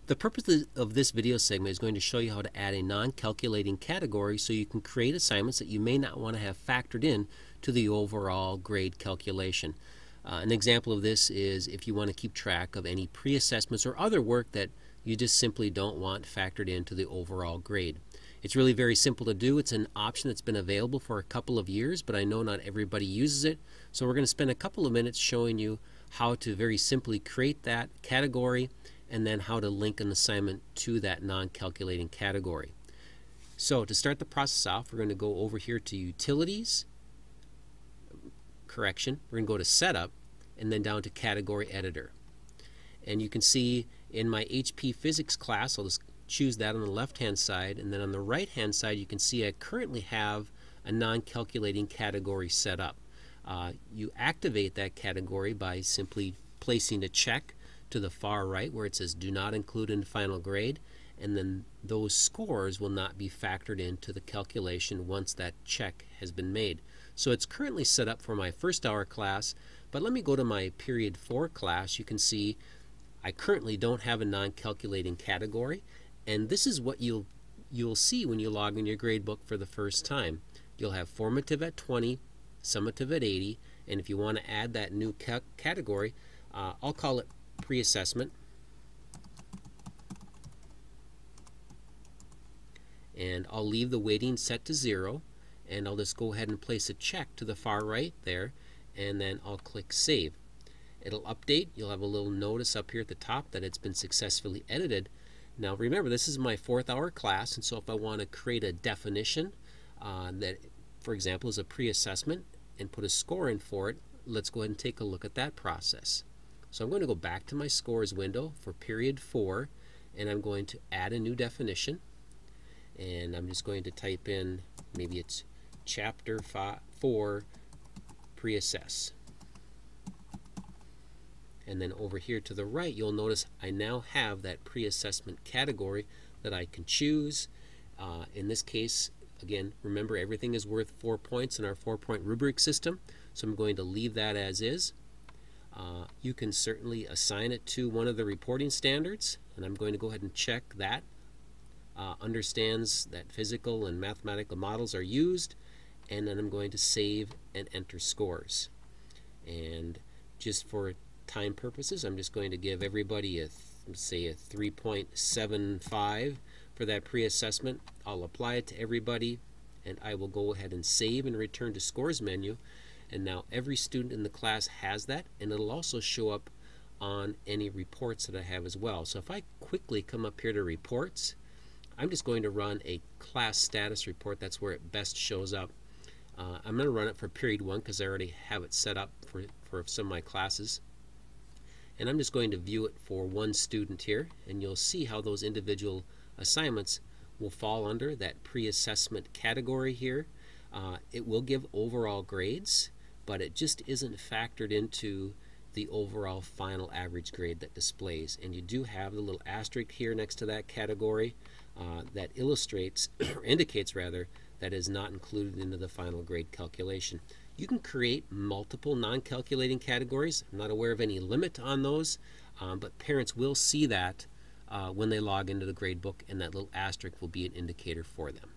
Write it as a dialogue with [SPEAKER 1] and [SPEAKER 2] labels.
[SPEAKER 1] The purpose of this video segment is going to show you how to add a non-calculating category so you can create assignments that you may not want to have factored in to the overall grade calculation. An example of this is if you want to keep track of any pre-assessments or other work that you just simply don't want factored into the overall grade. It's really very simple to do. It's an option that's been available for a couple of years, but I know not everybody uses it. So we're going to spend a couple of minutes showing you how to very simply create that category and then how to link an assignment to that non-calculating category. So to start the process off, we're going to go over here to Utilities, Correction, we're going to go to Setup, and then down to Category Editor. And you can see in my HP Physics class, I'll just choose that on the left-hand side, and then on the right-hand side you can see I currently have a non-calculating category set up. You activate that category by simply placing a check to the far right where it says do not include in final grade, and then those scores will not be factored into the calculation once that check has been made. So it's currently set up for my first hour class, but let me go to my period 4 class. You can see I currently don't have a non-calculating category, and this is what you'll see when you log in your gradebook for the first time. You'll have formative at 20, summative at 80, and if you want to add that new category, I'll call it pre-assessment, and I'll leave the weighting set to 0, and I'll just go ahead and place a check to the far right there, and then I'll click Save. It'll update. You'll have a little notice up here at the top that it's been successfully edited. Now remember, this is my 4th hour class, and so if I want to create a definition that, for example, is a pre-assessment and put a score in for it, let's go ahead and take a look at that process. So I'm going to go back to my scores window for period 4, and I'm going to add a new definition, and I'm just going to type in, maybe it's chapter 4 pre-assess. And then over here to the right, you'll notice I now have that pre-assessment category that I can choose. In this case, again, remember everything is worth 4 points in our 4-point rubric system, so I'm going to leave that as is. You can certainly assign it to one of the reporting standards, and I'm going to go ahead and check that. Understands that physical and mathematical models are used, and then I'm going to save and enter scores. And just for time purposes, I'm just going to give everybody say a 3.75 for that pre-assessment. I'll apply it to everybody, and I will go ahead and save and return to scores menu. And now every student in the class has that, and it'll also show up on any reports that I have as well. So if I quickly come up here to reports, I'm just going to run a class status report. That's where it best shows up. I'm going to run it for period 1 because I already have it set up for some of my classes. And I'm just going to view it for one student here, and you'll see how those individual assignments will fall under that pre-assessment category here. It will give overall grades, but it just isn't factored into the overall final average grade that displays. And you do have the little asterisk here next to that category that illustrates, or indicates rather, that is not included into the final grade calculation. You can create multiple non-calculating categories. I'm not aware of any limit on those, but parents will see that when they log into the gradebook, and that little asterisk will be an indicator for them.